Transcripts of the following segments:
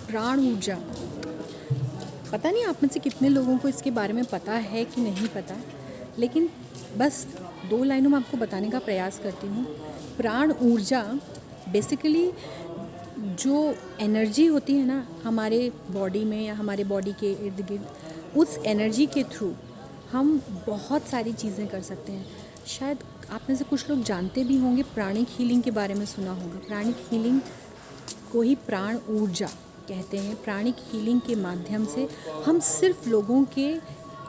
प्राण ऊर्जा, पता नहीं आप में से कितने लोगों को इसके बारे में पता है कि नहीं पता, लेकिन बस 2 लाइनों में आपको बताने का प्रयास करती हूँ। प्राण ऊर्जा बेसिकली जो एनर्जी होती है ना हमारे बॉडी में या हमारे बॉडी के इर्द गिर्द, उस एनर्जी के थ्रू हम बहुत सारी चीज़ें कर सकते हैं। शायद आप में से कुछ लोग जानते भी होंगे, प्राणिक हीलिंग के बारे में सुना होगा। प्राणिक हीलिंग को ही प्राण ऊर्जा कहते हैं। प्राणिक हीलिंग के माध्यम से हम सिर्फ लोगों के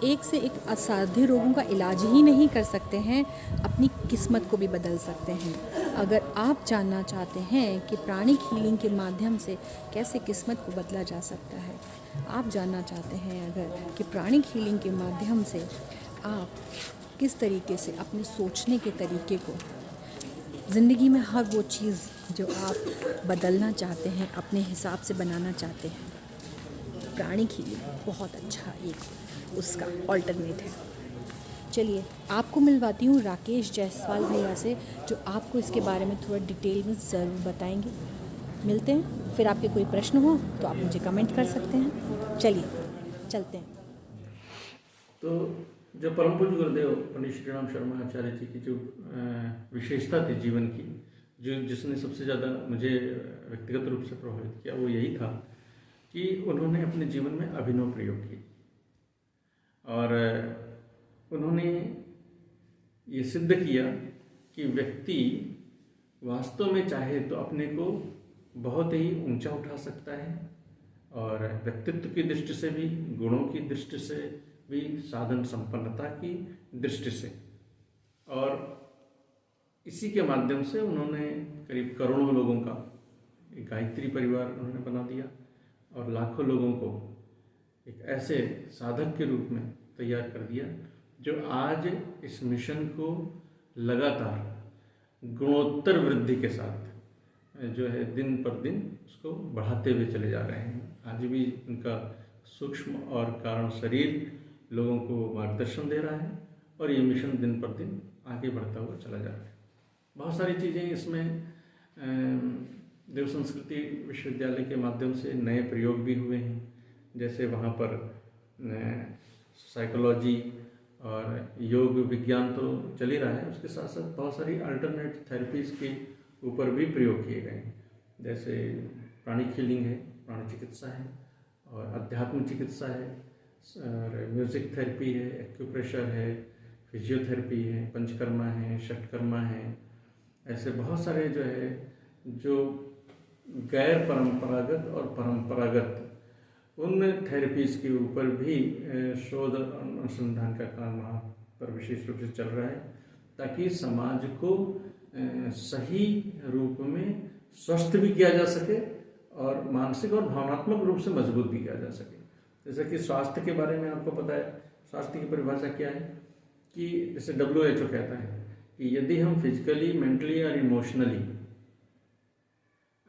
एक से एक असाध्य रोगों का इलाज ही नहीं कर सकते हैं, अपनी किस्मत को भी बदल सकते हैं। अगर आप जानना चाहते हैं कि प्राणिक हीलिंग के माध्यम से कैसे किस्मत को बदला जा सकता है, आप जानना चाहते हैं अगर कि प्राणिक हीलिंग के माध्यम से आप किस तरीके से अपने सोचने के तरीके को, ज़िंदगी में हर वो चीज़ जो आप बदलना चाहते हैं, अपने हिसाब से बनाना चाहते हैं, प्राणिक हीलिंग बहुत अच्छा एक उसका ऑल्टरनेट है। चलिए आपको मिलवाती हूँ राकेश जायसवाल भैया से, जो आपको इसके बारे में थोड़ा डिटेल में ज़रूर बताएंगे। मिलते हैं, फिर आपके कोई प्रश्न हो तो आप मुझे कमेंट कर सकते हैं। चलिए चलते हैं। तो जो परम पूज्य गुरुदेव पंडित श्री राम शर्मा आचार्य जी की जो विशेषता थी जीवन की, जो जिसने सबसे ज़्यादा मुझे व्यक्तिगत रूप से प्रभावित किया, वो यही था कि उन्होंने अपने जीवन में अभिनव प्रयोग किए और उन्होंने ये सिद्ध किया कि व्यक्ति वास्तव में चाहे तो अपने को बहुत ही ऊंचा उठा सकता है, और व्यक्तित्व की दृष्टि से भी, गुणों की दृष्टि से भी, साधन संपन्नता की दृष्टि से। और इसी के माध्यम से उन्होंने करीब करोड़ों लोगों का एक गायत्री परिवार उन्होंने बना दिया और लाखों लोगों को एक ऐसे साधक के रूप में तैयार कर दिया जो आज इस मिशन को लगातार गुणोत्तर वृद्धि के साथ जो है दिन पर दिन उसको बढ़ाते हुए चले जा रहे हैं। आज भी उनका सूक्ष्म और कारण शरीर लोगों को मार्गदर्शन दे रहा है और ये मिशन दिन पर दिन आगे बढ़ता हुआ चला जा रहा है। बहुत सारी चीज़ें इसमें देव संस्कृति विश्वविद्यालय के माध्यम से नए प्रयोग भी हुए हैं, जैसे वहाँ पर साइकोलॉजी और योग विज्ञान तो चल ही रहा है, उसके साथ साथ बहुत सारी अल्टरनेट थेरेपीज़ के ऊपर भी प्रयोग किए गए हैं, जैसे प्राणिक हीलिंग है, प्राण चिकित्सा है, और अध्यात्म चिकित्सा है, और म्यूज़िक थेरेपी है, एक्यूप्रेशर है, फिजियोथेरेपी है, पंचकर्मा है, षटकर्मा है। ऐसे बहुत सारे जो है जो गैर परंपरागत और परंपरागत उन थेरेपीज़ के ऊपर भी शोध अनुसंधान का काम वहाँ पर विशेष रूप से चल रहा है, ताकि समाज को सही रूप में स्वस्थ भी किया जा सके और मानसिक और भावनात्मक रूप से मजबूत भी किया जा सके। जैसे कि स्वास्थ्य के बारे में आपको पता है, स्वास्थ्य की परिभाषा क्या है कि जैसे WHO कहता है कि यदि हम फिजिकली, मेंटली और इमोशनली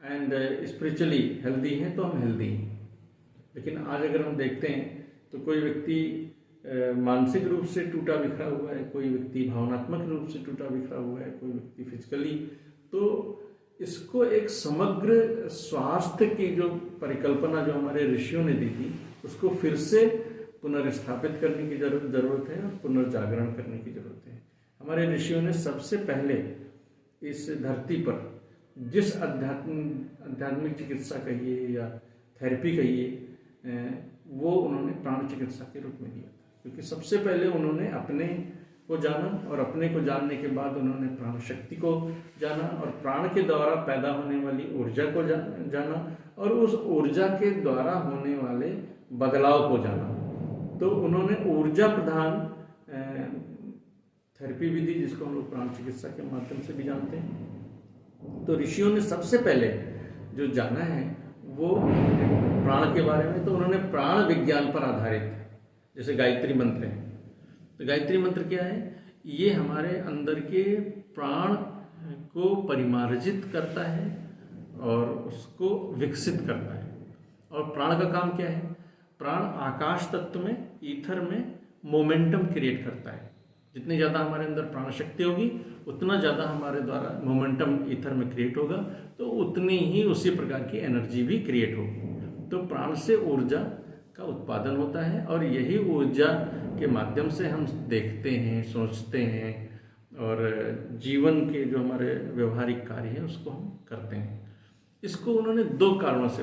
एंड स्पिरिचुअली हेल्दी हैं तो हम हेल्दी हैं। लेकिन आज अगर हम देखते हैं तो कोई व्यक्ति मानसिक रूप से टूटा बिखरा हुआ है, कोई व्यक्ति भावनात्मक रूप से टूटा बिखरा हुआ है, कोई व्यक्ति फिजिकली, तो इसको एक समग्र स्वास्थ्य की जो परिकल्पना जो हमारे ऋषियों ने दी थी, उसको फिर से पुनर्स्थापित करने की जरूरत है और पुनर्जागरण करने की जरूरत है। हमारे ऋषियों ने सबसे पहले इस धरती पर जिस आध्यात्मिक चिकित्सा कहिए या थेरेपी कहिए, वो उन्होंने प्राण चिकित्सा के रूप में दिया था, क्योंकि सबसे पहले उन्होंने अपने को जाना और अपने को जानने के बाद उन्होंने प्राण शक्ति को जाना और प्राण के द्वारा पैदा होने वाली ऊर्जा को जाना और उस ऊर्जा के द्वारा होने वाले बदलाव को जाना। तो उन्होंने ऊर्जा प्रधान थेरेपी भी दी, जिसको हम लोग प्राण चिकित्सा के माध्यम से भी जानते हैं। तो ऋषियों ने सबसे पहले जो जाना है वो प्राण के बारे में, तो उन्होंने प्राण विज्ञान पर आधारित, जैसे गायत्री मंत्र है, तो गायत्री मंत्र क्या है, ये हमारे अंदर के प्राण को परिमार्जित करता है और उसको विकसित करता है। और प्राण का काम क्या है, प्राण आकाश तत्व में, ईथर में मोमेंटम क्रिएट करता है। जितनी ज़्यादा हमारे अंदर प्राण शक्ति होगी उतना ज़्यादा हमारे द्वारा मोमेंटम ईथर में क्रिएट होगा, तो उतनी ही उसी प्रकार की एनर्जी भी क्रिएट होगी। तो प्राण से ऊर्जा का उत्पादन होता है और यही ऊर्जा के माध्यम से हम देखते हैं, सोचते हैं और जीवन के जो हमारे व्यवहारिक कार्य हैं उसको हम करते हैं। इसको उन्होंने 2 कारणों से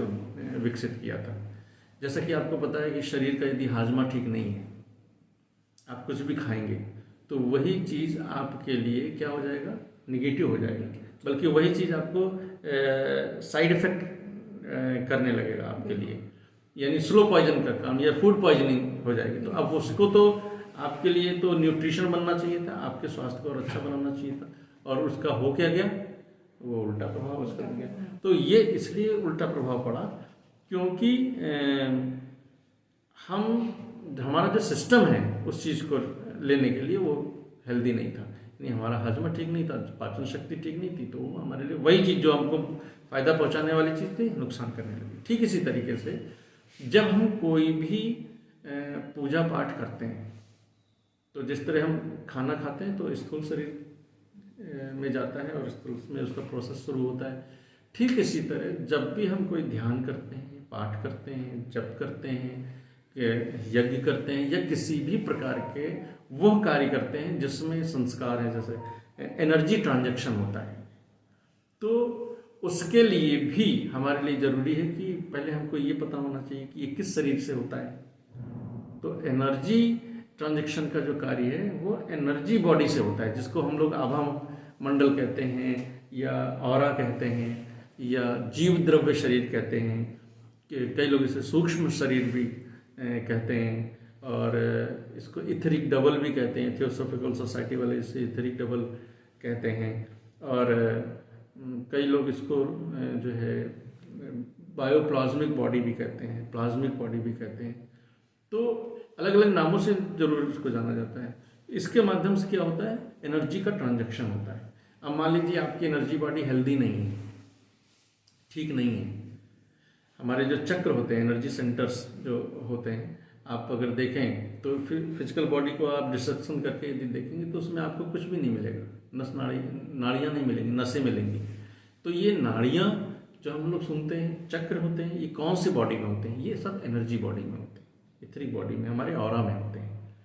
विकसित किया था। जैसा कि आपको पता है कि शरीर का यदि हाजमा ठीक नहीं है, आप कुछ भी खाएंगे तो वही चीज़ आपके लिए क्या हो जाएगा, निगेटिव हो जाएगा, बल्कि वही चीज़ आपको साइड इफेक्ट करने लगेगा आपके लिए, यानी स्लो पॉइजन का काम या फूड पॉइजनिंग हो जाएगी। तो अब उसको तो आपके लिए तो न्यूट्रिशन बनना चाहिए था, आपके स्वास्थ्य को और अच्छा बनाना चाहिए था, और उसका हो क्या गया, वो उल्टा प्रभाव उसका हो गया। तो ये इसलिए उल्टा प्रभाव पड़ा क्योंकि हमारा जो सिस्टम है उस चीज़ को लेने के लिए वो हेल्दी नहीं था, यानी हमारा हजमा ठीक नहीं था, पाचन शक्ति ठीक नहीं थी, तो वो हमारे लिए वही चीज़ जो हमको फायदा पहुंचाने वाली चीज़ थी नुकसान करने लगी। ठीक इसी तरीके से जब हम कोई भी पूजा पाठ करते हैं तो जिस तरह हम खाना खाते हैं तो स्थूल शरीर में जाता है और स्थूल में उसका प्रोसेस शुरू होता है, ठीक इसी तरह जब भी हम कोई ध्यान करते हैं, पाठ करते हैं, जप करते हैं, यज्ञ करते हैं या किसी भी प्रकार के वो कार्य करते हैं जिसमें संस्कार है, जैसे एनर्जी ट्रांजैक्शन होता है, तो उसके लिए भी हमारे लिए जरूरी है कि पहले हमको ये पता होना चाहिए कि ये किस शरीर से होता है। तो एनर्जी ट्रांजैक्शन का जो कार्य है वो एनर्जी बॉडी से होता है, जिसको हम लोग आभा मंडल कहते हैं या ऑरा कहते हैं या जीव द्रव्य शरीर कहते हैं, कि कई लोग इसे सूक्ष्म शरीर भी कहते हैं, और इसको इथरिक डबल भी कहते हैं। थियोसॉफिकल सोसाइटी वाले इसे इथरिक डबल कहते हैं, और कई लोग इसको जो है बायोप्लाज्मिक बॉडी भी कहते हैं, प्लाज्मिक बॉडी भी कहते हैं। तो अलग अलग नामों से जरूर इसको जाना जाता है। इसके माध्यम से क्या होता है, एनर्जी का ट्रांजैक्शन होता है। अब मान लीजिए आपकी एनर्जी बॉडी हेल्दी नहीं है, ठीक नहीं है, हमारे जो चक्र होते हैं, एनर्जी सेंटर्स जो होते हैं, आप अगर देखें तो फिर फिजिकल बॉडी को आप डिसेक्शन करके यदि देखेंगे तो उसमें आपको कुछ भी नहीं मिलेगा, नाड़ियाँ नहीं मिलेंगी, नसें मिलेंगी। तो ये नाड़ियाँ जो हम लोग सुनते हैं, चक्र होते हैं, ये कौन सी बॉडी में होते हैं, ये सब एनर्जी बॉडी में होते हैं, इथरिक बॉडी में, हमारे ऑरा में होते हैं।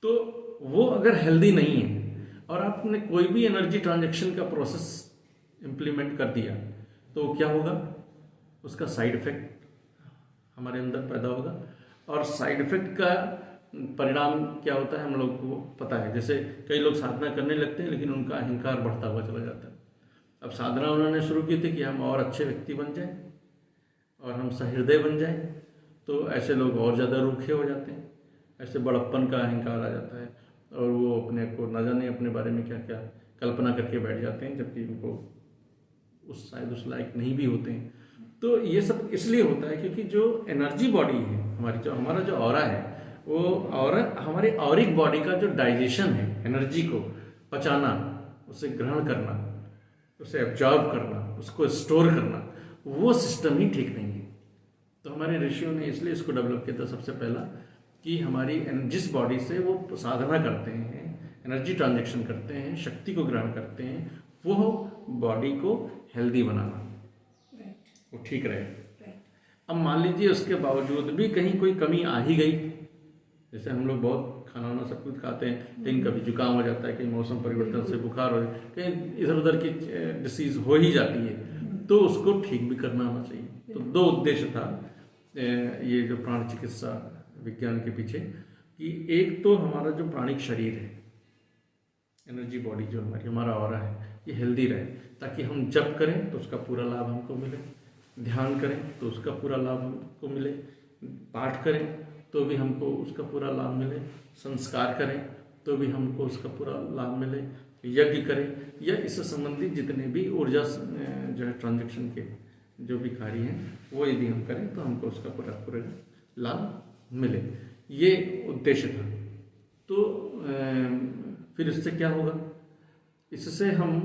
तो वो अगर हेल्दी नहीं है और आपने कोई भी एनर्जी ट्रांजैक्शन का प्रोसेस इम्प्लीमेंट कर दिया तो क्या होगा, उसका साइड इफेक्ट हमारे अंदर पैदा होगा। और साइड इफेक्ट का परिणाम क्या होता है हम लोग को पता है। जैसे कई लोग साधना करने लगते हैं लेकिन उनका अहंकार बढ़ता हुआ चला जाता है। अब साधना उन्होंने शुरू की थी कि हम और अच्छे व्यक्ति बन जाएं और हम सहृदय बन जाएं, तो ऐसे लोग और ज़्यादा रूखे हो जाते हैं, ऐसे बड़प्पन का अहंकार आ जाता है और वो अपने को न जाने अपने बारे में क्या क्या कल्पना करके बैठ जाते हैं, जबकि उनको शायद उस लायक नहीं भी होते हैं। तो ये सब इसलिए होता है क्योंकि जो एनर्जी बॉडी है हमारी, जो हमारा जो ऑरा है, वो ऑरा हमारी ऑरिक बॉडी का जो डाइजेशन है, एनर्जी को पचाना, उसे ग्रहण करना, उसे एब्जॉर्ब करना, उसको स्टोर करना, वो सिस्टम ही ठीक नहीं है। तो हमारे ऋषियों ने इसलिए इसको डेवलप किया था सबसे पहला, कि हमारी जिस बॉडी से वो साधना करते हैं, एनर्जी ट्रांजैक्शन करते हैं, शक्ति को ग्रहण करते हैं, वो बॉडी को हेल्दी बनाना, वो ठीक रहे। अब मान लीजिए उसके बावजूद भी कहीं कोई कमी आ ही गई, जैसे हम लोग बहुत खाना वाना सब कुछ खाते हैं, कहीं कभी जुकाम हो जाता है, कहीं मौसम परिवर्तन से बुखार हो, कहीं इधर उधर की डिसीज हो ही जाती है, तो उसको ठीक भी करना आना चाहिए। तो 2 उद्देश्य था ये जो प्राण चिकित्सा विज्ञान के पीछे, कि एक तो हमारा जो प्राणिक शरीर है, एनर्जी बॉडी जो हमारा ऑरा है, ये हेल्दी रहे, ताकि हम जप करें तो उसका पूरा लाभ हमको मिले, ध्यान करें तो उसका पूरा लाभ हमको मिले, पाठ करें तो भी हमको उसका पूरा लाभ मिले, संस्कार करें तो भी हमको उसका पूरा लाभ मिले, यज्ञ करें या इससे संबंधित जितने भी ऊर्जा जो है ट्रांजैक्शन के जो भी कार्य हैं वो यदि हम करें तो हमको उसका पूरा लाभ मिले, ये उद्देश्य था। तो फिर इससे क्या होगा, इससे हम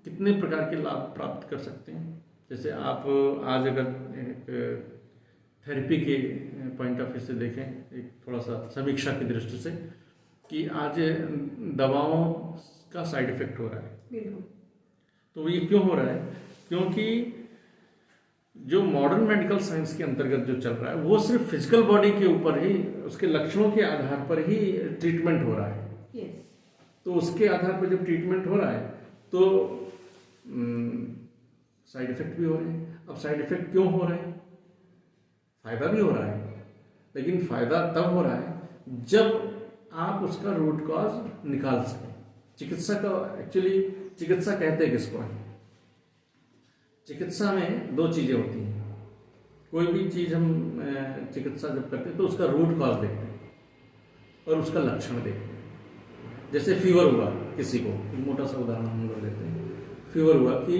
कितने प्रकार के लाभ प्राप्त कर सकते हैं। जैसे आप आज अगर एक थेरेपी के पॉइंट ऑफ व्यू से देखें, एक थोड़ा सा समीक्षा की दृष्टि से, कि आज दवाओं का साइड इफेक्ट हो रहा है। बिल्कुल। तो ये क्यों हो रहा है, क्योंकि जो मॉडर्न मेडिकल साइंस के अंतर्गत जो चल रहा है वो सिर्फ फिजिकल बॉडी के ऊपर ही, उसके लक्षणों के आधार पर ही ट्रीटमेंट हो रहा है। yes. तो उसके आधार पर जब ट्रीटमेंट हो रहा है तो साइड इफेक्ट भी हो रहे हैं। अब साइड इफेक्ट क्यों हो रहे हैं? फायदा भी हो रहा है, लेकिन फायदा तब हो रहा है जब आप उसका रूट कॉज निकाल सकें। चिकित्सा का एक्चुअली, चिकित्सा कहते हैं किसको है? चिकित्सा में दो चीजें होती हैं। कोई भी चीज हम चिकित्सा जब करते हैं तो उसका रूट कॉज देखते हैं और उसका लक्षण देखते हैं। जैसे फीवर हुआ किसी को, एक मोटा सा उदाहरण हम लोग लेते हैं। फीवर हुआ कि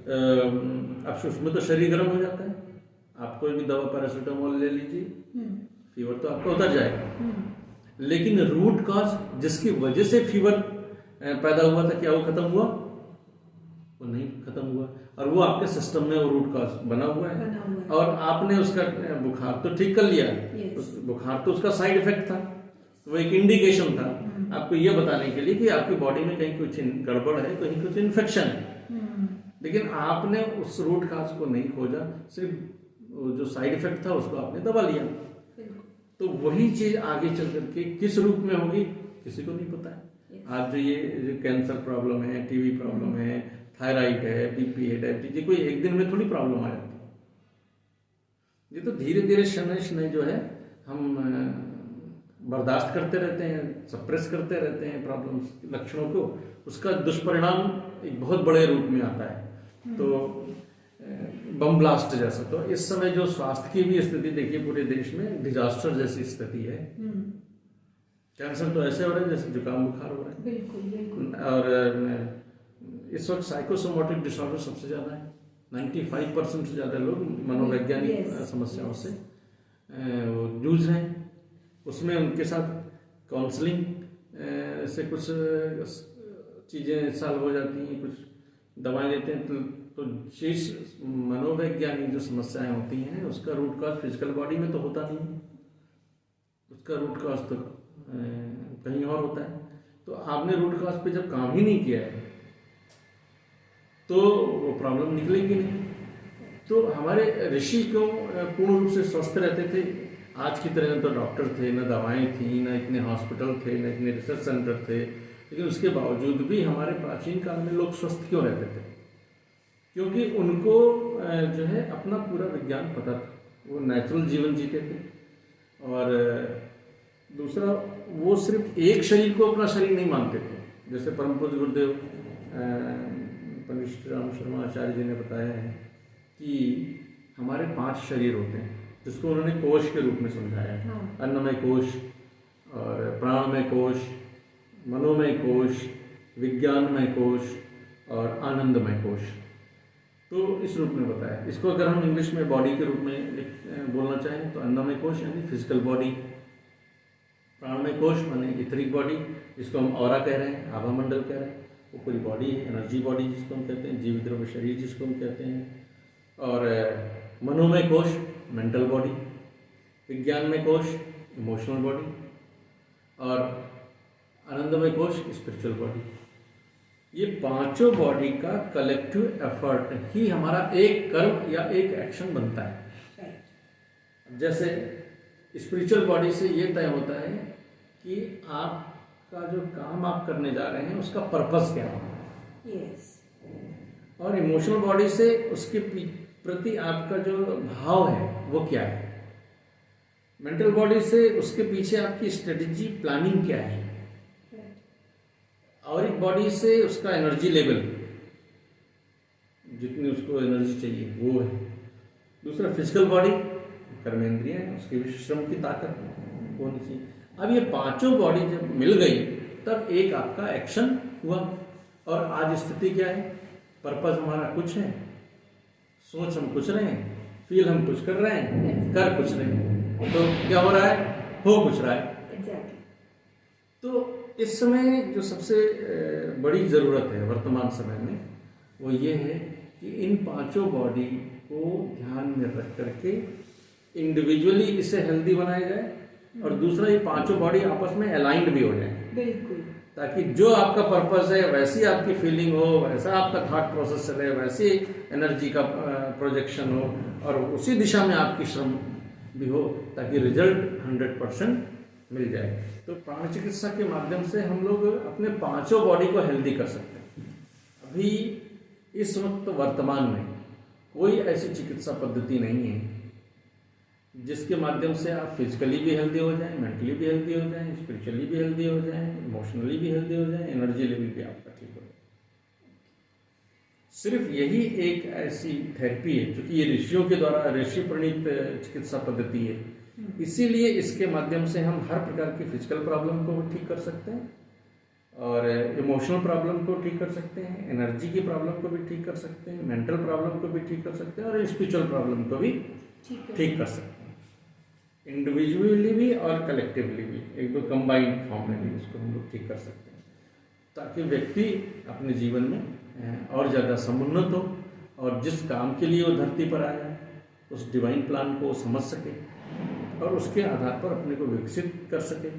अब उसमें तो शरीर गर्म हो जाता है, आप कोई भी दवा पैरासीटामोल ले लीजिए, फीवर तो आपका उतर जाएगा। लेकिन रूट कॉज जिसकी वजह से फीवर पैदा हुआ था, क्या वो खत्म हुआ? वो नहीं खत्म हुआ, और वो आपके सिस्टम में वो रूट कॉज बना हुआ है। और आपने उसका बुखार तो ठीक कर लिया, बुखार तो उसका साइड इफेक्ट था, वो एक इंडिकेशन था आपको ये बताने के लिए कि आपकी बॉडी में कहीं कुछ गड़बड़ है, कहीं कुछ इन्फेक्शन है। लेकिन आपने उस रूट कॉज को नहीं खोजा, सिर्फ जो साइड इफेक्ट था उसको आपने दबा लिया। तो वही चीज आगे चल करके किस रूप में होगी किसी को नहीं पता है। आज जो ये कैंसर प्रॉब्लम है, टीबी प्रॉब्लम है, थायराइड है, बीपी है, डायबिटीज, कोई एक दिन में थोड़ी प्रॉब्लम आ जाती है। ये तो धीरे धीरे शनय शनय जो है हम बर्दाश्त करते रहते हैं, सप्रेस करते रहते हैं प्रॉब्लम्स लक्षणों को, उसका दुष्परिणाम एक बहुत बड़े रूप में आता है। तो बम ब्लास्ट जैसा, तो इस समय जो स्वास्थ्य की भी स्थिति देखिए पूरे देश में डिजास्टर जैसी स्थिति है। कैंसर तो ऐसे हो रहा है जैसे जुकाम बुखार हो रहा है। बिल्कुल बिल्कुल। और इस वक्त साइकोसोमोटिक डिसऑर्डर सबसे ज्यादा है। 95% से ज्यादा लोग मनोवैज्ञानिक समस्याओं से वो जूझ रहे हैं। उसमें उनके साथ काउंसलिंग से कुछ चीजें सॉल्व हो जाती हैं, कुछ दवाएं लेते हैं, तो जिस मनोवैज्ञानिक जो समस्याएं होती हैं उसका रूट कॉज फिजिकल बॉडी में तो होता नहीं है, उसका रूट कॉज तो कहीं और होता है। तो आपने रूट कॉज पे जब काम ही नहीं किया है तो वो प्रॉब्लम निकलेगी नहीं। तो हमारे ऋषि क्यों पूर्ण रूप से स्वस्थ रहते थे? आज की तरह न तो डॉक्टर थे, न दवाएं थी, न इतने हॉस्पिटल थे, न इतने रिसर्च सेंटर थे, लेकिन उसके बावजूद भी हमारे प्राचीन काल में लोग स्वस्थ क्यों रहते थे? क्योंकि उनको जो है अपना पूरा विज्ञान पता था, वो नेचुरल जीवन जीते थे। और दूसरा, वो सिर्फ एक शरीर को अपना शरीर नहीं मानते थे। जैसे परम पूज्य गुरुदेव पंडित श्री राम शर्मा आचार्य जी ने बताया है कि हमारे 5 शरीर होते हैं, जिसको उन्होंने कोश के रूप में समझाया है। अन्नमय कोश और प्राणमय कोश, मनोमय कोश, विज्ञानमय कोश और आनंदमय कोश। तो इस रूप में बताया। इसको अगर हम इंग्लिश में बॉडी के रूप में बोलना चाहें तो अन्नमय कोश यानी फिजिकल बॉडी, प्राणमय कोश माने इथरिक बॉडी, जिसको हम ऑरा कह रहे हैं, आभा मंडल कह रहे हैं, वो पूरी बॉडी है। एनर्जी बॉडी जिसको हम कहते हैं, जीवित द्रव्य शरीर जिसको हम कहते हैं। और मनोमय कोश मेंटल बॉडी, विज्ञानमय कोश इमोशनल बॉडी और आनंदमय कोश स्पिरिचुअल बॉडी। ये 5 बॉडी का कलेक्टिव एफर्ट ही हमारा एक कर्म या एक एक्शन बनता है। जैसे स्पिरिचुअल बॉडी से ये तय होता है कि आपका जो काम आप करने जा रहे हैं उसका पर्पस क्या है। और इमोशनल बॉडी से उसके प्रति आपका जो भाव है वो क्या है। मेंटल बॉडी से उसके पीछे आपकी स्ट्रेटेजी प्लानिंग क्या है। और एक बॉडी से उसका एनर्जी लेवल, जितनी उसको एनर्जी चाहिए वो है। दूसरा फिजिकल बॉडी, कर्मेंद्रियां, उसके भी श्रम की ताकत होनी चाहिए। अब ये 5 बॉडी जब मिल गई तब एक आपका एक्शन हुआ। और आज स्थिति क्या है? पर्पस हमारा कुछ है, सोच हम कुछ रहे हैं, फील हम कुछ कर रहे हैं, कर कुछ रहे हैं, तो क्या हो रहा है? हो कुछ रहा है। तो इस समय जो सबसे बड़ी ज़रूरत है वर्तमान समय में वो ये है कि इन 5 बॉडी को ध्यान में रख करके इंडिविजुअली इसे हेल्दी बनाया जाए, और दूसरा ये 5 बॉडी आपस में अलाइंड भी हो जाए। बिल्कुल। ताकि जो आपका पर्पस है वैसी आपकी फीलिंग हो, वैसा आपका थॉट प्रोसेस चले, वैसी एनर्जी का प्रोजेक्शन हो और उसी दिशा में आपकी श्रम भी हो, ताकि रिजल्ट 100% मिल जाए। तो प्राण चिकित्सा के माध्यम से हम लोग अपने पांचों बॉडी को हेल्दी कर सकते हैं। अभी इस वक्त वर्तमान में कोई ऐसी चिकित्सा पद्धति नहीं है जिसके माध्यम से आप फिजिकली भी हेल्दी हो जाएं, मेंटली भी हेल्दी हो जाएं, स्पिरिचुअली भी हेल्दी हो जाएं, इमोशनली भी हेल्दी हो जाएं, एनर्जी लेवल भी आपका ठीक हो जाए। सिर्फ यही एक ऐसी थेरेपी है, क्योंकि ये ऋषियों के द्वारा ऋषि प्रणीत चिकित्सा पद्धति है, इसीलिए इसके माध्यम से हम हर प्रकार की फिजिकल प्रॉब्लम को ठीक कर सकते हैं और इमोशनल प्रॉब्लम को ठीक कर सकते हैं, एनर्जी की प्रॉब्लम को भी ठीक कर सकते हैं, मेंटल प्रॉब्लम को भी ठीक कर सकते हैं और स्पिरिचुअल प्रॉब्लम को भी ठीक कर सकते हैं, इंडिविजुअली भी और कलेक्टिवली भी, एक दो कंबाइंड फॉर्म में भी इसको हम लोग ठीक कर सकते हैं, ताकि व्यक्ति अपने जीवन में और ज़्यादा समुन्नत हो और जिस काम के लिए वो धरती पर आया है उस डिवाइन प्लान को समझ सके और उसके आधार पर अपने को विकसित कर सके।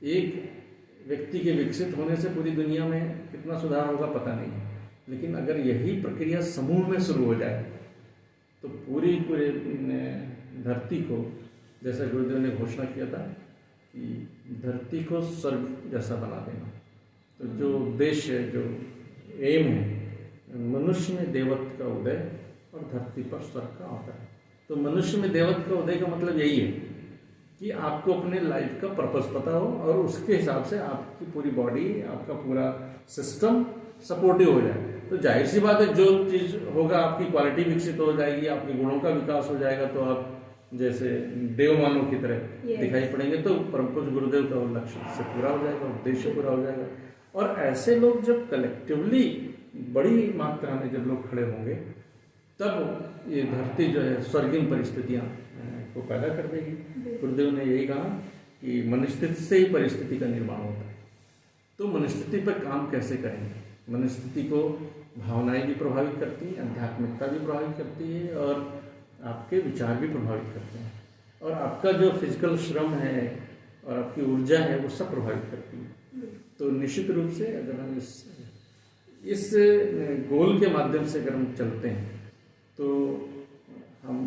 एक व्यक्ति के विकसित होने से पूरी दुनिया में कितना सुधार होगा पता नहीं, लेकिन अगर यही प्रक्रिया समूह में शुरू हो जाए तो पूरी धरती को, जैसा गुरुदेव ने घोषणा किया था कि धरती को स्वर्ग जैसा बना देना, तो जो उद्देश्य है, जो एम है, मनुष्य में देवत्व का उदय और धरती पर स्वर्ग का अवतरण। तो मनुष्य में देवत्व का उदय का मतलब यही है कि आपको अपने लाइफ का पर्पस पता हो और उसके हिसाब से आपकी पूरी बॉडी, आपका पूरा सिस्टम सपोर्टिव हो जाए। तो जाहिर सी बात है, जो चीज़ होगा आपकी क्वालिटी विकसित हो जाएगी, आपके गुणों का विकास हो जाएगा, तो आप जैसे देव मानव की तरह दिखाई पड़ेंगे। तो परम पूज्य गुरुदेव का लक्ष्य से पूरा हो जाएगा, उद्देश्य पूरा हो जाएगा। और ऐसे लोग जब कलेक्टिवली बड़ी मात्रा में जब लोग खड़े होंगे, तब ये धरती जो है स्वर्गीय परिस्थितियाँ को पैदा कर देगी। गुरुदेव ने यही कहा कि मनुस्थिति से ही परिस्थिति का निर्माण होता है। तो मनुस्थिति पर काम कैसे करेंगे? मनुस्थिति को भावनाएं भी प्रभावित करती हैं, आध्यात्मिकता भी प्रभावित करती है और आपके विचार भी प्रभावित करते हैं, और आपका जो फिजिकल श्रम है और आपकी ऊर्जा है वो सब प्रभावित करती है। तो निश्चित रूप से अगर हम इस गोल के माध्यम से अगर हम चलते हैं तो हम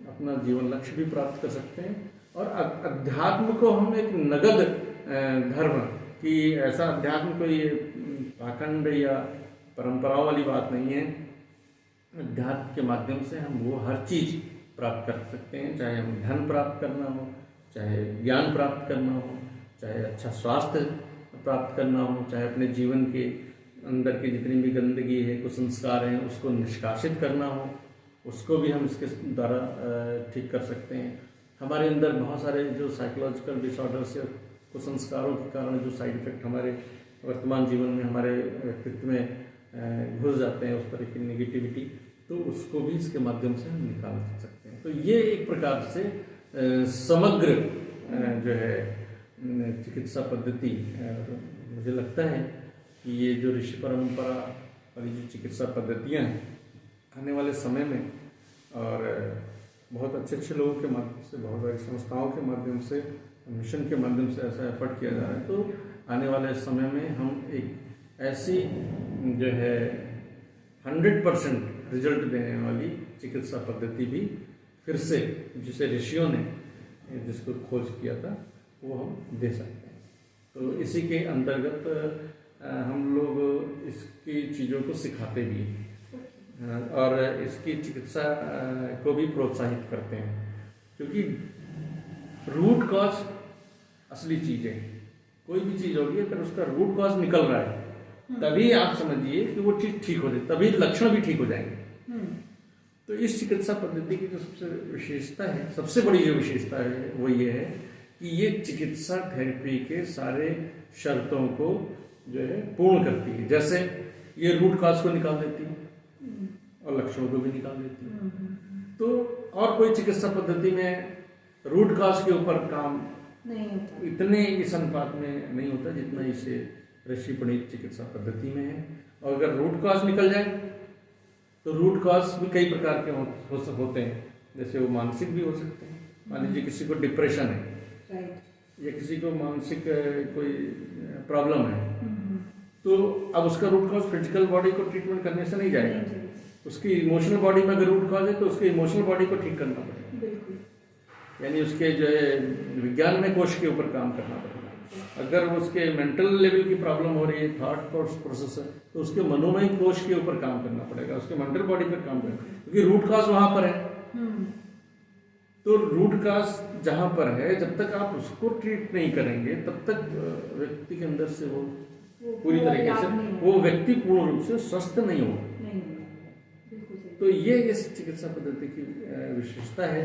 अपना जीवन लक्ष्य भी प्राप्त कर सकते हैं। और अध्यात्म को हम एक नगद धर्म की, ऐसा अध्यात्म कोई पाखंड या परंपराओं वाली बात नहीं है। अध्यात्म के माध्यम से हम वो हर चीज़ प्राप्त कर सकते हैं, चाहे हम धन प्राप्त करना हो, चाहे ज्ञान प्राप्त करना हो, चाहे अच्छा स्वास्थ्य प्राप्त करना हो, चाहे अपने जीवन के अंदर की जितनी भी गंदगी है, कुसंस्कार हैं, उसको निष्कासित करना हो, उसको भी हम इसके द्वारा ठीक कर सकते हैं। हमारे अंदर बहुत सारे जो साइकोलॉजिकल डिसऑर्डर्स या कुसंस्कारों के कारण जो साइड इफेक्ट हमारे वर्तमान जीवन में हमारे व्यक्तित्व में घुस जाते हैं, उस तरह की नेगेटिविटी, तो उसको भी इसके माध्यम से हम निकाल सकते हैं। तो ये एक प्रकार से समग्र जो है चिकित्सा पद्धति, मुझे लगता है कि ये जो ऋषि परंपरा वाली जो चिकित्सा पद्धतियाँ हैं, आने वाले समय में और बहुत अच्छे अच्छे लोगों के माध्यम से, बहुत सारी संस्थाओं के माध्यम से, मिशन के माध्यम से ऐसा एफर्ट किया जा रहा है। तो आने वाले समय में हम एक ऐसी जो है 100% रिजल्ट देने वाली चिकित्सा पद्धति भी फिर से, जिसे ऋषियों ने जिसको खोज किया था, वो हम दे सकते हैं। तो इसी के अंतर्गत हम लोग इसकी चीज़ों को सिखाते भी हैं और इसकी चिकित्सा को भी प्रोत्साहित करते हैं, क्योंकि रूट कॉज असली चीज़ है। कोई भी चीज़ होगी, अगर उसका रूट कॉज निकल रहा है तभी आप समझिए कि वो चीज़ ठीक हो जाए, तभी लक्षण भी ठीक हो जाएंगे। तो इस चिकित्सा पद्धति की जो सबसे विशेषता है, सबसे बड़ी जो विशेषता है वो ये है कि ये चिकित्सा थेरेपी के सारे शर्तों को जो है पूर्ण करती है। जैसे ये रूट कॉज को निकाल देती है और लक्षणों को भी निकाल देती है। तो और कोई चिकित्सा पद्धति में रूट कॉज के ऊपर काम नहीं होता, इतने इस अनुपात में नहीं होता जितना इसे ऋषि प्रणीत चिकित्सा पद्धति में है। और अगर रूट कॉज निकल जाए तो रूट कॉज भी कई प्रकार के होते हैं। जैसे वो मानसिक भी हो सकते हैं। मान लीजिए किसी को डिप्रेशन है या किसी को मानसिक कोई प्रॉब्लम है, तो अब उसका रूट कॉज फिजिकल बॉडी को ट्रीटमेंट करने से नहीं जाएगा, उसकी इमोशनल बॉडी में अगर रूट कॉज है तो उसके इमोशनल बॉडी को ठीक करना पड़ेगा, बिल्कुल। यानी उसके जो है विज्ञान में कोश के ऊपर काम करना पड़ेगा। अगर उसके मेंटल लेवल की प्रॉब्लम हो रही है, थॉट प्रोसेस है, तो उसके मनोमय कोश के ऊपर काम करना पड़ेगा, उसके मेंटल बॉडी पर काम करना, क्योंकि रूट कॉज वहां पर है। तो रूट कॉज जहां पर है, जब तक आप उसको ट्रीट नहीं करेंगे तब तक व्यक्ति के अंदर से वो पूरी तरीके से वो व्यक्ति पूर्ण रूप से स्वस्थ नहीं होगा। तो ये इस चिकित्सा पद्धति की विशेषता है,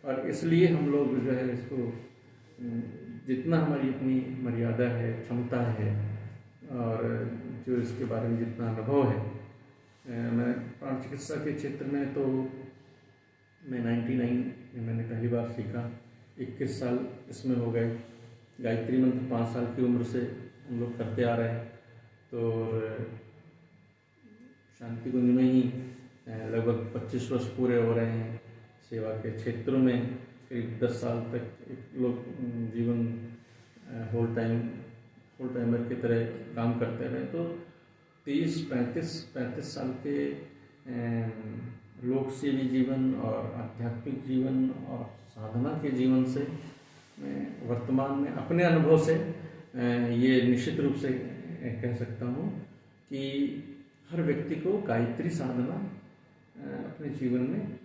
और इसलिए हम लोग जो है इसको जितना हमारी अपनी मर्यादा है, क्षमता है, और जो इसके बारे में जितना अनुभव है, मैं प्राण चिकित्सा के क्षेत्र में तो मैं 99 में मैंने पहली बार सीखा, 21 साल इसमें हो गए। गायत्री मंत्र 5 साल की उम्र से हम लोग करते आ रहे हैं। तो शांति कुंज में ही लगभग 25 वर्ष पूरे हो रहे हैं। सेवा के क्षेत्रों में करीब 10 साल तक एक लोग जीवन होल टाइमर की तरह काम करते रहे। तो 35 साल के लोक सेवी जीवन और आध्यात्मिक जीवन और साधना के जीवन से मैं वर्तमान में अपने अनुभव से ये निश्चित रूप से कह सकता हूँ कि हर व्यक्ति को गायत्री साधना अपने जीवन में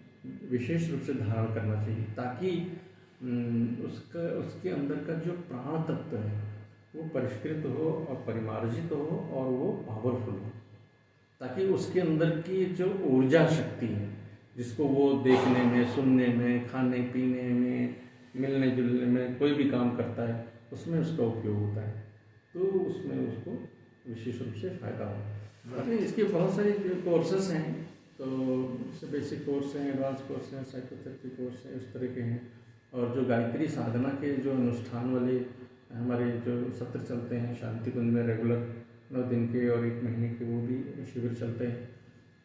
विशेष रूप से धारण करना चाहिए, ताकि उसके अंदर का जो प्राण तत्व है वो परिष्कृत हो और परिमार्जित हो और वो पावरफुल हो, ताकि उसके अंदर की जो ऊर्जा शक्ति है, जिसको वो देखने में, सुनने में, खाने पीने में, मिलने जुलने में, कोई भी काम करता है उसमें उसका उपयोग होता है, तो उसमें उसको विशेष रूप से फायदा होता है। इसके बहुत सारे कोर्सेस हैं, तो बेसिक कोर्स हैं, एडवांस कोर्स हैं, साइकोथेरेपी कोर्स हैं, इस तरह के हैं। और जो गायत्री साधना के जो अनुष्ठान वाले हमारे जो सत्र चलते हैं शांति कुंज में रेगुलर 9 दिन के और 1 महीने के, वो भी शिविर चलते हैं।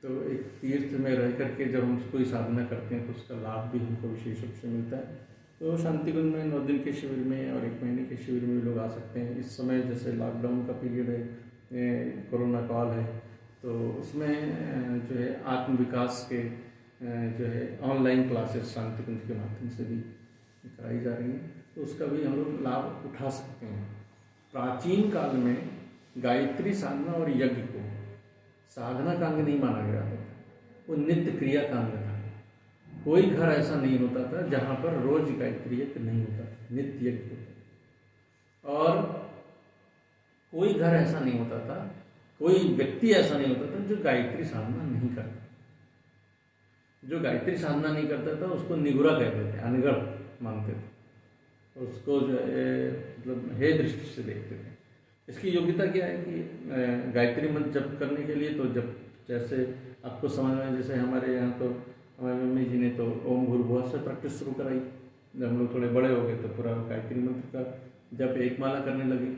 तो एक तीर्थ में रह करके जब हम कोई साधना करते हैं तो उसका लाभ भी हमको विशेष रूप से मिलता है। तो शांति कुंज में 9 दिन के शिविर में और 1 महीने के शिविर में लोग आ सकते हैं। इस समय जैसे लॉकडाउन का पीरियड है, कोरोना काल है, तो उसमें जो है आत्म विकास के जो है ऑनलाइन क्लासेस शांति कुंज के माध्यम से भी कराई जा रही हैं, तो उसका भी हम लोग लाभ उठा सकते हैं। प्राचीन काल में गायत्री साधना और यज्ञ को साधना का अंग नहीं माना गया था, वो नित्य क्रिया का अंग था। कोई घर ऐसा नहीं होता था जहाँ पर रोज गायत्री यज्ञ नहीं होता, नित्य यज्ञ होता। और कोई घर ऐसा नहीं होता था, कोई व्यक्ति ऐसा नहीं होता था जो गायत्री साधना नहीं करता। जो गायत्री साधना नहीं करता था उसको निगुरा कहते थे, अनगढ़ मानते थे, उसको जो है मतलब हे दृष्टि से देखते थे। इसकी योग्यता क्या है कि गायत्री मंत्र जप करने के लिए, तो जब जैसे आपको समझ में, जैसे हमारे यहाँ तो हमारी मम्मी जी ने तो ओम भूर्भुवः से प्रैक्टिस शुरू कराई। जब हम लोग थोड़े बड़े हो गए तो पूरा गायत्री मंत्र का जब एक माला करने लगे,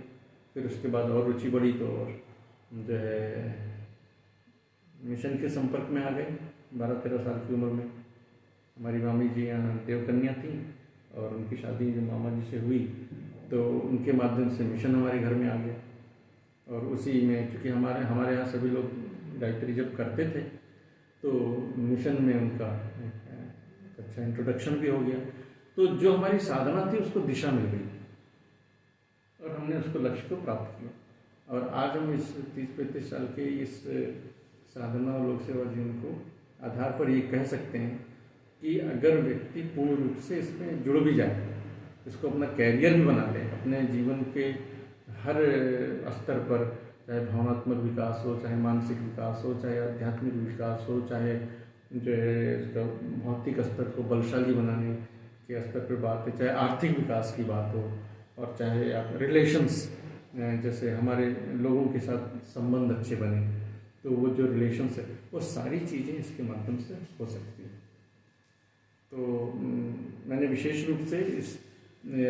फिर उसके बाद और रुचि बढ़ी तो और जो है मिशन के संपर्क में आ गए। 12-13 साल की उम्र में हमारी मामी जी यहाँ देवकन्या थी और उनकी शादी जो मामा जी से हुई, तो उनके माध्यम से मिशन हमारे घर में आ गया। और उसी में चूँकि हमारे यहाँ सभी लोग गायत्री जब करते थे, तो मिशन में उनका अच्छा इंट्रोडक्शन भी हो गया। तो जो हमारी साधना थी उसको दिशा मिल गई और हमने उसको लक्ष्य को प्राप्त किया। और आज हम इस 30-35 साल के इस साधना और लोक सेवा जीवन को आधार पर ये कह सकते हैं कि अगर व्यक्ति पूर्ण रूप से इसमें जुड़ भी जाए, इसको अपना कैरियर भी बना ले, अपने जीवन के हर स्तर पर, चाहे भावनात्मक विकास हो, चाहे मानसिक विकास हो, चाहे आध्यात्मिक विकास हो, चाहे जो है इसका भौतिक स्तर को बलशाली बनाने के स्तर पर बात है, चाहे आर्थिक विकास की बात हो, और चाहे आप रिलेशंस, जैसे हमारे लोगों के साथ संबंध अच्छे बने, तो वो जो रिलेशंस है वो सारी चीज़ें इसके माध्यम से हो सकती है। तो मैंने विशेष रूप से इस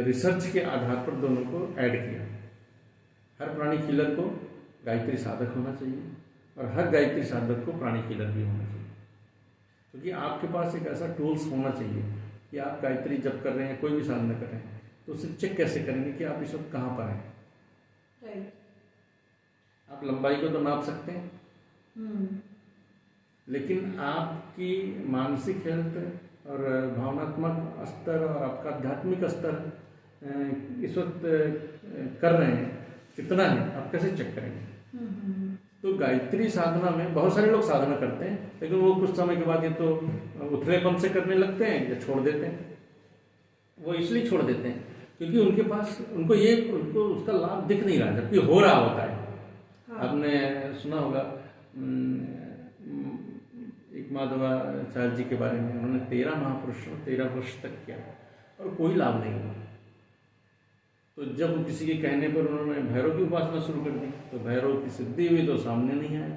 रिसर्च के आधार पर दोनों को ऐड किया। हर प्राणी कीलर को गायत्री साधक होना चाहिए और हर गायत्री साधक को प्राणी कीलर भी होना चाहिए, क्योंकि आपके पास एक ऐसा टूल्स होना चाहिए कि आप गायत्री जब कर रहे हैं, कोई भी साधना कर रहे हैं, तो उसे चेक कैसे करेंगे कि आप इस वक्त कहाँ पर हैं। राइट। आप लंबाई को तो नाप सकते हैं, लेकिन आपकी मानसिक हेल्थ और भावनात्मक स्तर और आपका आध्यात्मिक स्तर इस वक्त कर रहे हैं कितना है, आप कैसे चेक करेंगे? तो गायत्री साधना में बहुत सारे लोग साधना करते हैं, लेकिन वो कुछ समय के बाद ये तो उथलेपन से करने लगते हैं या छोड़ देते हैं। वो इसलिए छोड़ देते हैं क्योंकि उनके पास उनको उसका लाभ दिख नहीं रहा, जबकि हो रहा होता है। हाँ। आपने सुना होगा एक माधवाचार्य जी के बारे में, उन्होंने 13 महापुरुषों 13 वर्ष तक किया और कोई लाभ नहीं हुआ। तो जब किसी के कहने पर उन्होंने भैरव की उपासना शुरू कर दी तो भैरव की सिद्धि हुई तो सामने नहीं आया।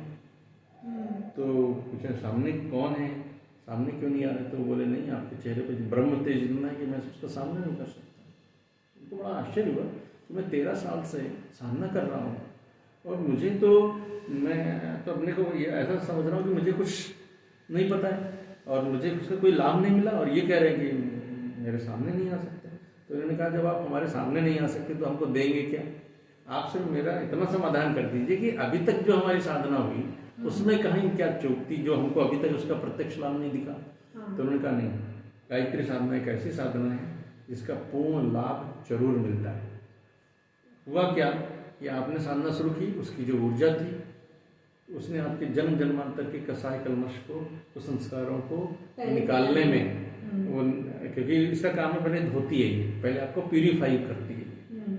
तो पूछे सामने कौन है, सामने क्यों नहीं आ रहे? तो बोले नहीं, आपके चेहरे पर ब्रह्म तेज इतना है कि मैं उसका सामने नहीं कर सकता। उनको बड़ा आश्चर्य हुआ कि मैं 13 साल से साधना कर रहा हूँ और मुझे तो मैं तो अपने को ये ऐसा समझ रहा हूँ कि मुझे कुछ नहीं पता है और मुझे उसका कोई लाभ नहीं मिला, और ये कह रहे हैं कि मेरे सामने नहीं आ सकते। तो उन्होंने कहा जब आप हमारे सामने नहीं आ सकते तो हमको देंगे क्या? आप सिर्फ मेरा इतना समाधान कर दीजिए कि अभी तक जो हमारी साधना हुई उसमें कहीं क्या चूक थी जो हमको अभी तक उसका प्रत्यक्ष लाभ नहीं दिखा। तो उन्होंने कहा नहीं, गायत्री साधना एक ऐसी साधना है जिसका पूर्ण लाभ जरूर मिलता है। हुआ क्या कि आपने साधना शुरू की, उसकी जो ऊर्जा थी उसने आपके जन्म जन्मांतर के कसाय कलमश को, संस्कारों को निकालने में वो, क्योंकि इसका काम है पहले धोती है, ये पहले आपको प्यूरिफाई करती है।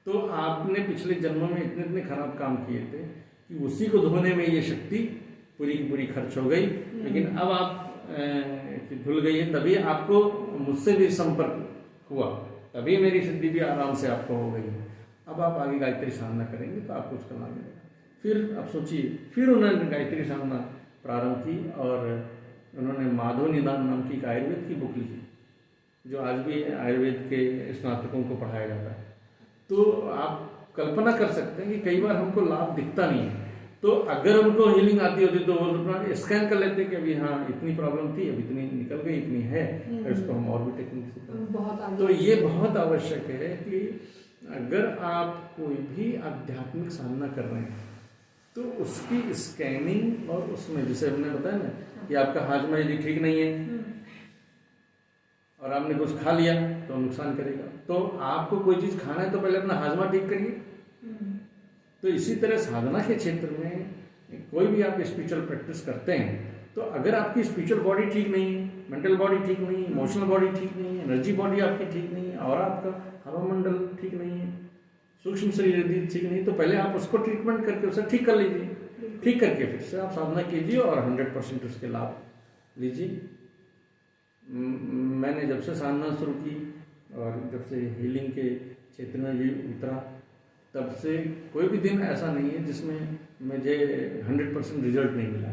तो आपने पिछले जन्मों में इतने इतने खराब काम किए थे कि उसी को धोने में ये शक्ति पूरी की पूरी खर्च हो गई। लेकिन अब आप भूल गई है, तभी आपको मुझसे भी संपर्क हुआ, तभी मेरी सिद्धि भी आराम से आपको हो गई। अब आप आगे गायत्री साधना करेंगे तो आपको उसका लाभ मिलेगा। फिर आप सोचिए, फिर उन्होंने गायत्री साधना प्रारंभ की और उन्होंने माधव निदान नाम की एक आयुर्वेद की बुक लिखी, जो आज भी आयुर्वेद के स्नातकों को पढ़ाया जाता है। तो आप कल्पना कर सकते हैं कि कई बार हमको लाभ दिखता नहीं है, तो अगर उनको हीलिंग आती होती तो वो अपना स्कैन कर लेते कि अभी हाँ इतनी प्रॉब्लम थी, अभी इतनी निकल गई, इतनी है, और इसको हम और भी टेक्निक से करें। तो ये बहुत आवश्यक है कि अगर आप कोई भी आध्यात्मिक साधना कर रहे हैं तो उसकी स्कैनिंग, और उसमें जैसे हमने बताया ना कि आपका हाजमा यदि ठीक नहीं है और आपने कुछ खा लिया तो नुकसान करेगा, तो आपको कोई चीज़ खाना है तो पहले अपना हाजमा ठीक करिए। तो इसी तरह साधना के क्षेत्र में कोई भी आप स्पिरिचुअल प्रैक्टिस करते हैं तो अगर आपकी स्पिरिचुअल बॉडी ठीक नहीं है, मेंटल बॉडी ठीक नहीं है, इमोशनल बॉडी ठीक नहीं है, एनर्जी बॉडी आपकी ठीक नहीं है और आपका हवा मंडल ठीक नहीं है, सूक्ष्म शरीर यदि ठीक नहीं, तो पहले आप उसको ट्रीटमेंट करके उसे ठीक कर लीजिए। ठीक करके फिर से आप साधना कीजिए और 100% उसके लाभ लीजिए। मैंने जब से साधना शुरू की और जब से हीलिंग के क्षेत्र में ये उतरा, तब से कोई भी दिन ऐसा नहीं है जिसमें मुझे 100% रिजल्ट नहीं मिला,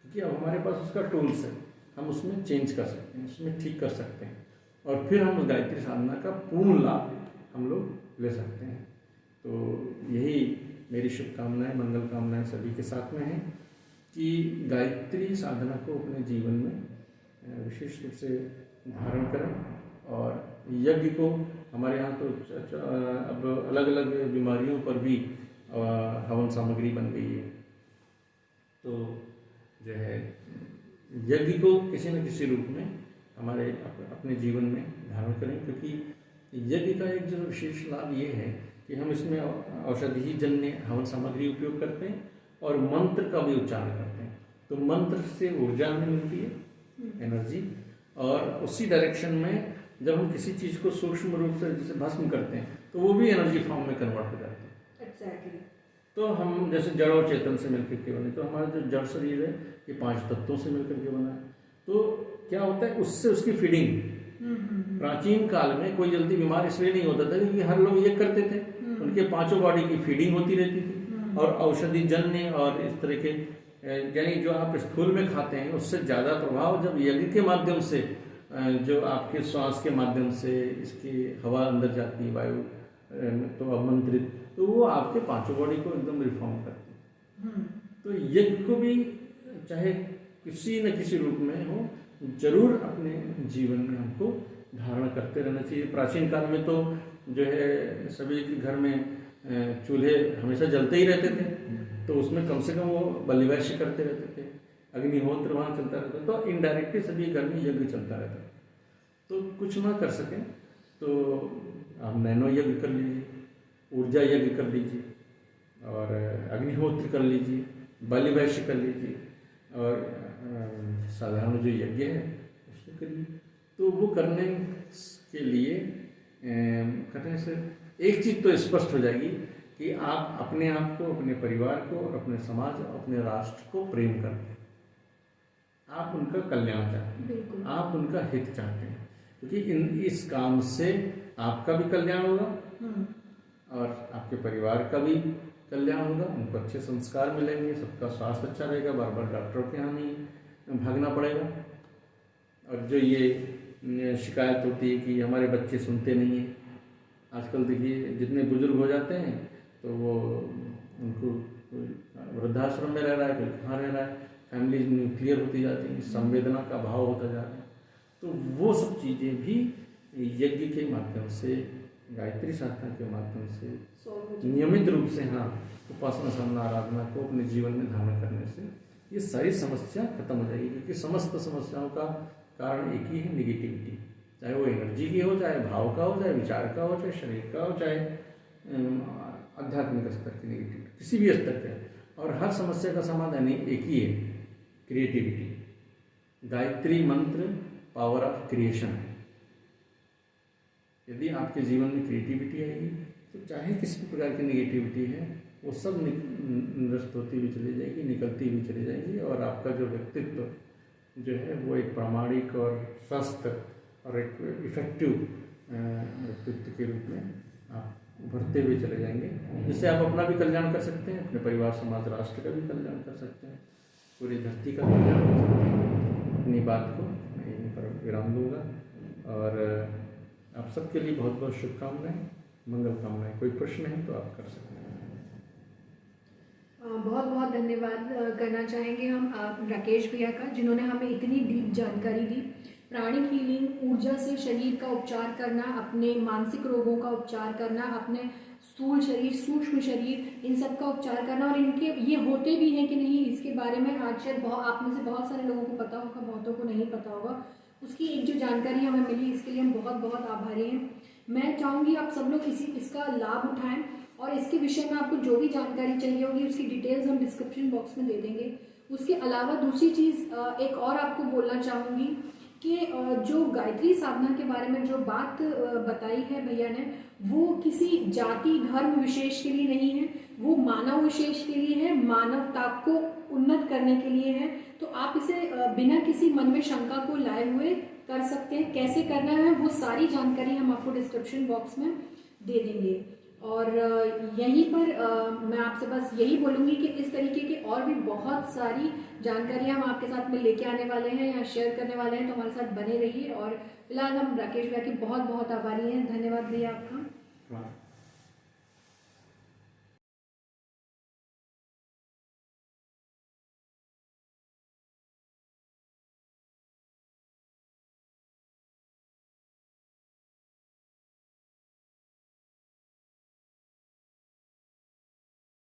क्योंकि अब हमारे पास उसका टूल्स है, हम उसमें चेंज कर सकते हैं, उसमें ठीक कर सकते हैं और फिर हम उस गायत्री साधना का पूर्ण लाभ हम लोग ले सकते हैं। तो यही मेरी शुभकामनाएं, मंगल कामनाएं सभी के साथ में है कि गायत्री साधना को अपने जीवन में विशेष रूप से धारण करें। और यज्ञ को हमारे यहाँ तो अब अलग अलग बीमारियों पर भी हवन सामग्री बन गई है, तो जो है यज्ञ को किसी न किसी रूप में हमारे अपने जीवन में धारण करें, क्योंकि यज्ञ का एक जो विशेष लाभ ये है कि हम इसमें औषधि जन्य हवन सामग्री उपयोग करते हैं और मंत्र का भी उच्चारण करते हैं। तो मंत्र से ऊर्जा हमें मिलती है, एनर्जी, और उसी डायरेक्शन में जब हम किसी चीज़ को सूक्ष्म रूप से जैसे भस्म करते हैं तो वो भी एनर्जी फॉर्म में कन्वर्ट हो जाती है। Exactly. तो हम जैसे जड़ और चेतन से मिलकर के बने, तो हमारा जो जड़ शरीर है ये 5 तत्वों से मिलकर के बना है। तो क्या होता है, उससे उसकी फीडिंग, प्राचीन काल में कोई जल्दी बीमार इसलिए नहीं होता था क्योंकि हर लोग ये करते थे, उनके 5 बॉडी की फीडिंग होती रहती थी और औषधि जन्य और इस तरह के, यानी जो आप स्थूल में खाते हैं उससे ज़्यादा प्रभाव जब यज्ञ के माध्यम से, जो आपके श्वास के माध्यम से इसकी हवा अंदर जाती है, वायु तो अवमंत्रित, तो वो आपके 5 बॉडी को एकदम रिफॉर्म करती है। तो यज्ञ को भी चाहे किसी न किसी रूप में हो, जरूर अपने जीवन में हमको धारण करते रहना चाहिए। प्राचीन काल में तो जो है सभी के घर में चूल्हे हमेशा जलते ही रहते थे, तो उसमें कम से कम वो बलिवैश्य करते रहते थे अग्निहोत्र वहाँ चलता रहता है, तो इनडायरेक्टली सभी घर में यज्ञ चलता रहता है। तो कुछ ना कर सकें तो आप नैनो यज्ञ कर लीजिए, ऊर्जा यज्ञ कर लीजिए, और अग्निहोत्र कर लीजिए, बलि वैश्य कर लीजिए, और साधारण जो यज्ञ है उसको करिए। तो वो करने के लिए करने से एक चीज़ तो स्पष्ट हो जाएगी कि आप अपने आप को, अपने परिवार को, और अपने समाज, अपने राष्ट्र को प्रेम करते हैं, आप उनका कल्याण चाहते हैं, आप उनका हित चाहते हैं, क्योंकि इस काम से आपका भी कल्याण होगा और आपके परिवार का भी कल्याण होगा, उनको अच्छे संस्कार मिलेंगे, सबका स्वास्थ्य अच्छा रहेगा, बार बार डॉक्टरों के यहाँ नहीं भागना पड़ेगा। और जो ये शिकायत होती है कि हमारे बच्चे सुनते नहीं हैं, आजकल देखिए जितने बुजुर्ग हो जाते हैं तो वो उनको वृद्धाश्रम में रह रहा है, कोई कहाँ रह रहा है, फैमिली न्यूक्लियर होती जाती है, संवेदना का भाव होता जा रहा है। तो वो सब चीज़ें भी यज्ञ के माध्यम से, गायत्री साधना के माध्यम से नियमित रूप से, हाँ, उपासना साधना आराधना को अपने जीवन में धारण करने से ये सारी समस्या खत्म हो जाएगी। क्योंकि समस्त समस्याओं का कारण एक ही है, निगेटिविटी। चाहे वो एनर्जी की हो, चाहे भाव का हो, चाहे विचार का हो, चाहे शरीर का हो, चाहे आध्यात्मिक स्तर की निगेटिविटी, किसी भी स्तर का। और हर समस्या का समाधान एक ही है, क्रिएटिविटी। गायत्री मंत्र पावर ऑफ क्रिएशन है। यदि आपके जीवन में क्रिएटिविटी आएगी तो चाहे किसी भी प्रकार की निगेटिविटी है वो सब निरस्त होती हुई चली जाएगी, निकलती हुई चली जाएगी, और आपका जो व्यक्तित्व जो है वो एक प्रामाणिक और स्वस्थ और एक इफेक्टिव व्यक्तित्व के रूप में आप उभरते हुए चले जाएंगे, जिससे आप अपना भी कल्याण कर सकते हैं, अपने परिवार, समाज, राष्ट्र का भी कल्याण कर सकते हैं, पूरी धरती का कल्याण कर सकते हैं। अपनी बात को मैं यहीं पर विराम दूंगा, और आप सबके लिए बहुत बहुत शुभकामनाएं, मंगल कामनाएं। कोई प्रश्न है तो आप कर सकते हैं। बहुत बहुत धन्यवाद करना चाहेंगे हम राकेश भैया का, जिन्होंने हमें इतनी डीप जानकारी दी। प्राणिक हीलिंग, ऊर्जा से शरीर का उपचार करना, अपने मानसिक रोगों का उपचार करना, अपने स्थूल शरीर, सूक्ष्म शरीर, इन सब का उपचार करना, और इनके ये होते भी हैं कि नहीं इसके बारे में आज शायद आप में से बहुत सारे लोगों को पता होगा, बहुतों को नहीं पता होगा। उसकी एक जो जानकारी हमें मिली, इसके लिए हम बहुत बहुत आभारी हैं। मैं चाहूँगी आप सब लोग इसका लाभ उठाएं, और इसके विषय में आपको जो भी जानकारी चाहिए होगी उसकी डिटेल्स हम डिस्क्रिप्शन बॉक्स में दे देंगे। उसके अलावा दूसरी चीज़ एक और आपको बोलना चाहूँगी कि जो गायत्री साधना के बारे में जो बात बताई है भैया ने, वो किसी जाति धर्म विशेष के लिए नहीं है, वो मानव विशेष के लिए है, मानवता को उन्नत करने के लिए है। तो आप इसे बिना किसी मन में शंका को लाए हुए कर सकते हैं। कैसे करना है वो सारी जानकारी हम आपको डिस्क्रिप्शन बॉक्स में दे देंगे। और यहीं पर मैं आपसे बस यही बोलूँगी कि इस तरीके की और भी बहुत सारी जानकारियाँ हम आपके साथ में लेके आने वाले हैं या शेयर करने वाले हैं, तो हमारे साथ बने रहिए। और फिलहाल हम राकेश भैया के बहुत बहुत आभारी हैं। धन्यवाद भैया आपका।